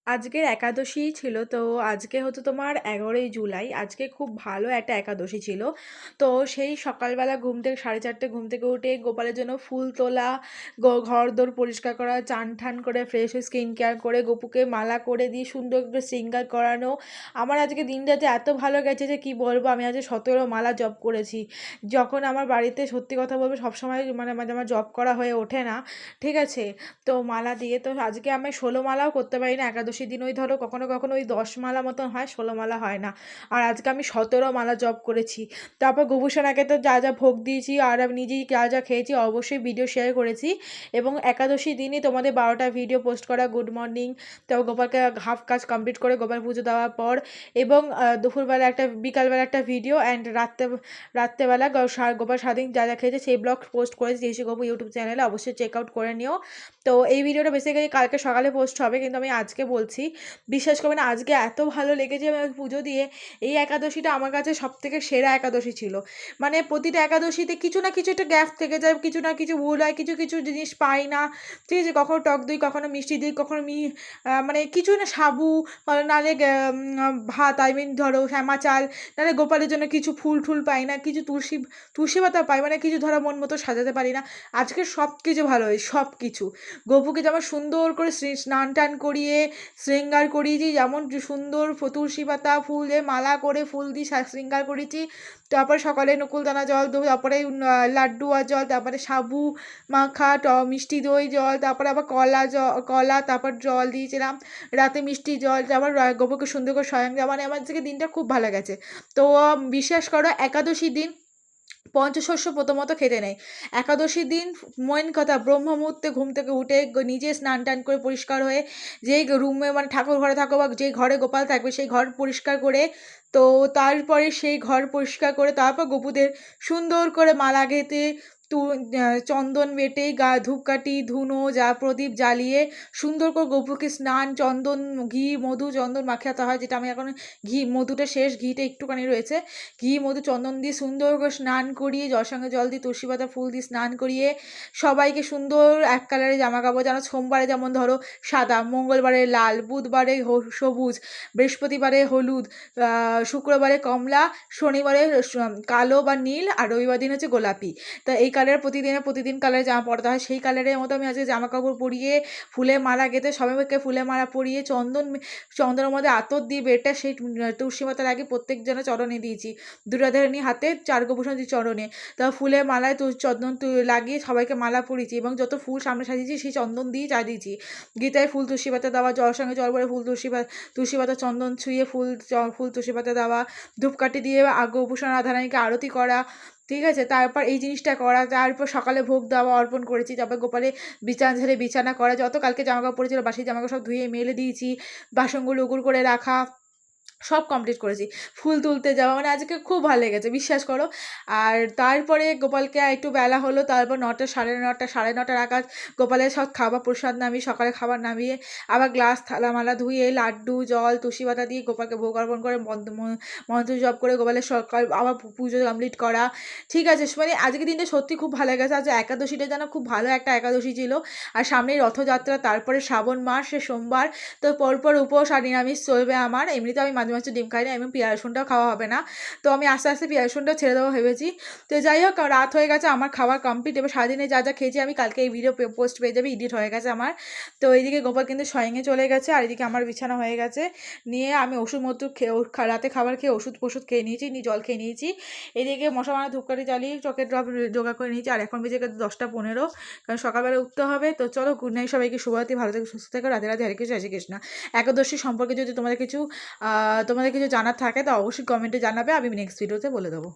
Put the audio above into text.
আজকের একাদশী ছিল। তো আজকে হচ্ছে তোমার ১১ই জুলাই। আজকে খুব ভালো একটা একাদশী ছিল। তো সেই সকালবেলা ঘুম থেকে ৪:৩০ ঘুম থেকে উঠে গোপালের জন্য ফুল তোলা, ঘরদোর পরিষ্কার করা, চান-ঠান করে ফ্রেশ হয়ে স্কিন কেয়ার করে গপুকে মালা করে দিয়ে সুন্দর করে শৃঙ্গার করানো। আমার আজকে দিনটা যে এত ভালো গেছে যে কি বলবো! আমি আজকে ১৭ মালা জপ করেছি। যখন আমার বাড়িতে সত্যি কথা বলবো সবসময় মানে মাঝে আমার জপ করা হয়ে ওঠে না। ঠিক আছে? তো মালা দিয়ে তো আজকে আমি ১৬ মালাও করতে পারি না। একাদশীর দিন ওই ধরো কখনো, কখনো ওই ১০ মালা মতন হয়, ১৬ মালা হয় না। আর আজকে আমি ১৭ মালা জপ করেছি। তারপর গোপুসোনাকে তো যা, যা ভোগ দিয়েছি আর আমি নিজেই যা, যা খেয়েছি অবশ্যই ভিডিও শেয়ার করেছি। এবং একাদশীর দিনই তোমাদের ১২ টা ভিডিও পোস্ট করা, গুড মর্নিং। তারপর গোপালকে হাফ কাজ কমপ্লিট করে গোপাল পুজো দেওয়ার পর এবং দুপুরবেলা একটা বিকালবেলা একটা ভিডিও অ্যান্ড রাত্রেবেলা গোপাল সারাদিন যা, যা খেয়েছে সেই ব্লগ পোস্ট করেছি জেসি গপু ইউটিউব চ্যানেলে, অবশ্যই চেক আউট করে নিও। তো এই ভিডিওটা বেসিক্যালি কালকে সকালে পোস্ট হবে, কিন্তু আমি আজকে বলছি। বিশ্বাস করবেন আজকে এত ভালো লেগেছে আমি পুজো দিয়ে। এই একাদশীটা আমার কাছে সবথেকে সেরা একাদশী ছিল। মানে প্রতিটা একাদশীতে কিছু না কিছু একটা গ্যাপ থেকে যায়, কিছু না কিছু ভুল হয়, কিছু, কিছু জিনিস পাই না। ঠিক আছে? কখনো টক দই, কখনো মিষ্টি দই, কখনো মানে কিছু না সাবু, নাহলে ভাত, আই মিন ধরো শ্যামা চাল, নাহলে গোপালের জন্য কিছু ফুল-টুল পাই না, কিছু তুলসী পাতা পাই, মানে কিছু ধরো মন মতো সাজাতে পারি না। আজকে সব কিছু ভালো হয়েছে, সব কিছু। গপুকে যেমন সুন্দর করে স্নান-টান করিয়ে শৃঙ্গার করিয়েছি, যেমন সুন্দর তুলসী পাতা ফুল দিয়ে মালা করে ফুল দিয়ে শৃঙ্গার করেছি। তারপরে সকালে নকুলদানা জল, তারপরে লাড্ডু আর জল, তারপরে সাবু মাখা, মিষ্টি দই জল, তারপরে আবার কলা, তারপর জল দিয়েছিলাম। রাতে মিষ্টি জল, তারপর গপুকে সুন্দর করে শয়ন দেওয়া। মানে আমার আজকে দিনটা খুব ভালো গেছে। তো বিশ্বাস করো একাদশীর দিন পঞ্চশস্য প্রথমত খেতে নেই। একাদশীর দিন মেন কথা ব্রহ্ম মুহূর্তে ঘুম থেকে উঠে নিজে স্নান-টান করে পরিষ্কার হয়ে যেই রুমে মানে ঠাকুর ঘরে থাকো বা যেই ঘরে গোপাল থাকবে সেই ঘর পরিষ্কার করে, তো তারপরে সেই ঘর পরিষ্কার করে তারপর গপুদের সুন্দর করে মালা গেঁথে তু চন্দন বেটে ধূপকাঠি, ধুনো, প্রদীপ জ্বালিয়ে সুন্দর করে গপুকে স্নান, চন্দন, ঘি, মধু, চন্দন মাখাতে হয়, যেটা আমি এখন মধুটা শেষ, ঘিটা একটুখানি রয়েছে। ঘি, মধু, চন্দন দিয়ে সুন্দর করে স্নান করিয়ে সঙ্গে জল দিয়ে তুলসী পাতা ফুল দিয়ে স্নান করিয়ে সবাইকে সুন্দর এক কালারের জামা কাপড়, যেন সোমবারে যেমন ধরো সাদা, মঙ্গলবারে লাল, বুধবারে সবুজ, বৃহস্পতিবারে হলুদ, শুক্রবারে কমলা, শনিবারে কালো বা নীল, আর রবিবার দিন হচ্ছে গোলাপি। তা এই কালারের প্রতিদিন কালারের জামা পরাতে হয়। সেই কালারের মতো আমি আজকে জামা কাপড় পরিয়ে ফুলের মালা গেঁথে সবাইকে ফুলের মালা পরিয়ে চন্দনের মধ্যে আতর দিয়ে বেটে সেই তুলসী পাতার আগে প্রত্যেকজনের চরণে দিয়েছি। দুরাধারণী হাতে চারগোভূষণ দিয়ে চরণে। তারপর ফুলের মালায় চন্দন লাগিয়ে সবাইকে মালা পরিয়েছি এবং যত ফুল সামনে সাজিয়েছি সেই চন্দন দিয়েই চালিয়েছি। গীতায় ফুল তুলসী পাতা দেওয়া, জলের সঙ্গে জল ভরে ফুল তুলসী পাতা চন্দন ছুঁয়ে ফুল তুলসী পাতা দেওয়া, ধূপকাঠি দিয়ে গোভূষণ রাধারানীকে আরতি করা। ঠিক আছে? তারপর এই জিনিসটা করা, তারপর সকালে ভোগ দেওয়া, অর্পণ করেছি। তারপর গোপালের বিছানা ঝেড়ে বিছানা করা, যত কালকে জামাকাপড় পরেছিল বাসি জামাকাপড় সব ধুয়ে মেলে দিয়েছি। বাসনগুলো উগুর করে রাখা, সব কমপ্লিট করেছি। ফুল তুলতে যাওয়া, মানে আজকে খুব ভালো লেগেছে, বিশ্বাস করো। আর তারপরে গোপালকে একটু বেলা হলো, তারপর ৯টা, সাড়ে ৯টা নাগাদ গোপালের সব খাবার প্রসাদ নামিয়ে, সকালে খাবার নামিয়ে আবার গ্লাস থালা-মালা ধুয়ে লাড্ডু, জল, তুলসী পাতা দিয়ে গোপালকে ভোগ অর্পণ করে মন্ত্র জপ করে গোপালের সকাল আবার পুজো কমপ্লিট করা। ঠিক আছে? মানে আজকের দিনটা সত্যি খুব ভালো গেছে। আজ একাদশীটা যেন খুব ভালো একটা একাদশী ছিল। আর সামনেই রথযাত্রা, তারপরে শ্রাবণ মাস, সে সোমবার। তো পরপর উপোস আর নিরামিষ চলবে আমার। এমনিতে আমি মাঝে, মাঝে ডিম খাই না এবং পেঁয়াজ রসুনটাও খাওয়া হবে না। তো আমি আস্তে, আস্তে পেঁয়াজ রসুনটাও ছেড়ে দেবো ভেবেছি। তো যাই হোক রাত হয়ে গেছে, আমার খাবার কমপ্লিট। এবার সারাদিনে যা, যা খেয়েছি আমি কালকে এই ভিডিও পোস্ট পেয়ে যাবে, এডিট হয়ে গেছে আমার। তো এইদিকে গোপাল কিন্তু শয়িংয়ে চলে গেছে আর এদিকে আমার বিছানা হয়ে গেছে। নিয়ে আমি ওষুধ খেয়ে রাতে খাবার খেয়ে ওষুধ খেয়ে নিয়েছি, জল খেয়ে নিয়েছি। এদিকে মশা মারা ধূপকাঠি জ্বালিয়ে চকের ড্রপ জোগাড় করে নিয়েছি। আর এখন বেজে গেছে 10টা 15, কারণ সকালবেলা উঠতে হবে। তো চলো, গুড নাইট সবাইকে, শুভরাত্রি, ভালো থেকো, সুস্থ থেকো, রাধে রাধে, হরে কৃষ্ণ, হরে কৃষ্ণ। একাদশী সম্পর্কে যদি তোমাদের কিছু জানার থাকে তো অবশ্যই কমেন্টে জানাবে, আমি নেক্সট ভিডিওতে বলে দেবো।